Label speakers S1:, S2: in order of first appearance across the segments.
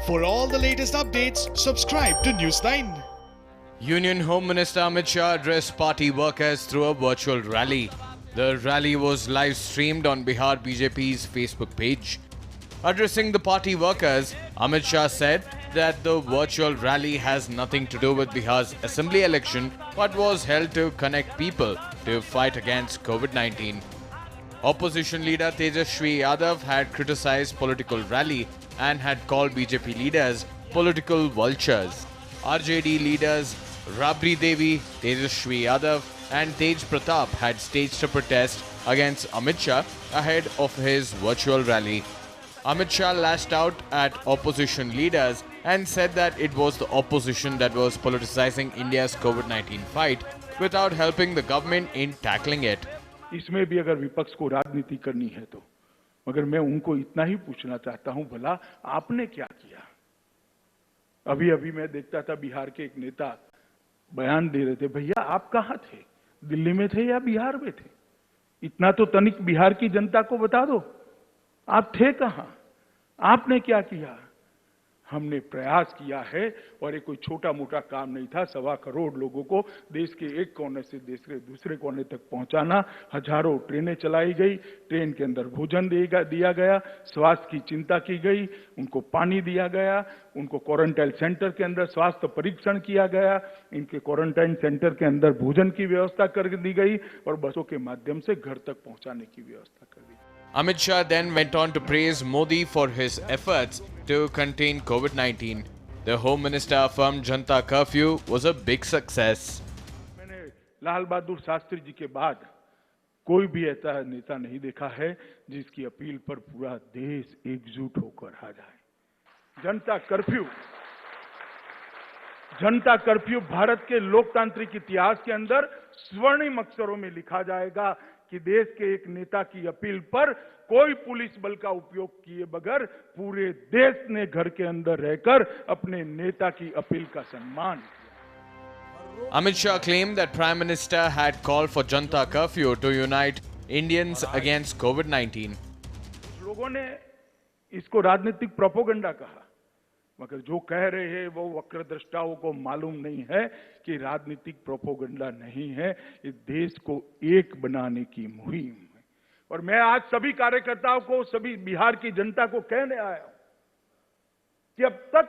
S1: For all the latest updates, subscribe to News9.
S2: Union Home Minister Amit Shah addressed party workers through a virtual rally. The rally was live streamed on Bihar BJP's Facebook page. Addressing the party workers, Amit Shah said that the virtual rally has nothing to do with Bihar's assembly election but was held to connect people to fight against COVID-19. Opposition leader Tejaswi Yadav had criticized political rally and had called BJP leaders political vultures. RJD leaders Rabri Devi, Tejaswi Yadav and Tej Pratap had staged a protest against Amit Shah ahead of his virtual rally. Amit Shah lashed out at opposition leaders and said that it was the opposition that was politicizing India's COVID-19 fight without helping the government in tackling it.
S3: इसमें भी अगर विपक्ष को राजनीति करनी है तो मगर मैं उनको इतना ही पूछना चाहता हूं, भला आपने क्या किया? अभी मैं देखता था बिहार के एक नेता बयान दे रहे थे, भैया आप कहां थे? दिल्ली में थे या बिहार में थे? इतना तो तनिक बिहार की जनता को बता दो, आप थे कहां? आपने क्या किया? हमने प्रयास किया है और ये कोई छोटा मोटा काम नहीं था। 1.25 करोड़ लोगों को देश के एक कोने से देश के दूसरे कोने तक पहुंचाना, हजारों ट्रेनें चलाई गई, ट्रेन के अंदर भोजन दिया गया, स्वास्थ्य की चिंता की गई, उनको पानी दिया गया, उनको क्वारंटाइन सेंटर के अंदर स्वास्थ्य परीक्षण किया गया, इनके क्वारंटाइन सेंटर के अंदर भोजन की व्यवस्था कर दी गई और बसों के माध्यम से घर तक पहुंचाने की व्यवस्था कर दी गई।
S2: Amit Shah then went on to praise Modi for his efforts to contain COVID-19. The Home Minister affirmed Janata Curfew was a big success.
S3: मैंने लाल बहादुर शास्त्री जी के बाद कोई भी ऐसा नेता नहीं देखा है जिसकी अपील पर पूरा देश एकजुट होकर आ जाए। जनता कर्फ्यू भारत के लोकतांत्रिक इतिहास के अंदर स्वर्णिम अक्षरों में लिखा जाएगा कि देश के एक नेता की अपील पर कोई पुलिस बल का उपयोग किए बगैर पूरे देश ने घर के अंदर रहकर अपने नेता की अपील का सम्मान किया।
S2: Amit Shah claimed that Prime Minister had called for Janata Curfew to unite Indians against COVID-19.
S3: लोगों ने इसको राजनीतिक प्रोपेगेंडा कहा, मगर जो कह रहे हैं वो वक्रदृष्टाओं को मालूम नहीं है कि राजनीतिक प्रोपेगेंडा नहीं है, इस देश को एक बनाने की मुहिम है। और मैं आज सभी कार्यकर्ताओं को, सभी बिहार की जनता को कहने आया हूं कि अब तक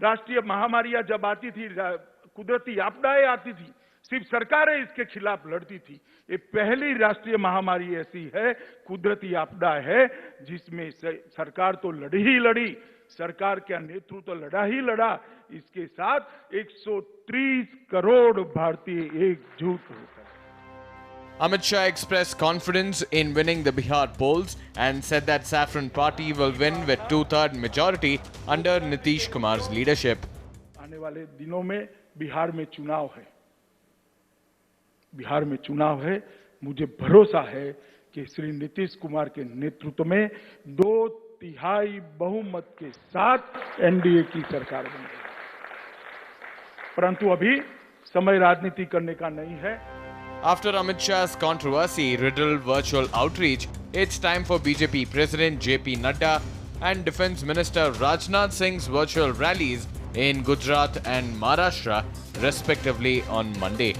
S3: राष्ट्रीय महामारियां जब आती थी, कुदरती आपदाएं आती थी, सिर्फ सरकारें इसके खिलाफ लड़ती थी। ये पहली राष्ट्रीय महामारी ऐसी है, कुदरती आपदा है, जिसमें सरकार तो लड़ी ही लड़ी, सरकार का नेतृत्व तो लड़ा ही लड़ा, इसके साथ 130 करोड़ भारतीय एकजुट होकर।
S2: Amit Shah expressed confidence in winning the Bihar polls and said that Saffron Party will win with 2/3 majority under Nitish Kumar's leadership.
S3: आने वाले दिनों में बिहार में चुनाव है। मुझे भरोसा है कि श्री नीतीश कुमार के नेतृत्व में 2/3 बहुमत के साथ एनडीए की सरकार बनेगी। परंतु अभी समय राजनीति करने का नहीं है।
S2: After Amit Shah's controversy-riddled virtual outreach, it's time for BJP President JP Nadda and Defence Minister Rajnath Singh's virtual rallies in Gujarat and Maharashtra, respectively, on Monday.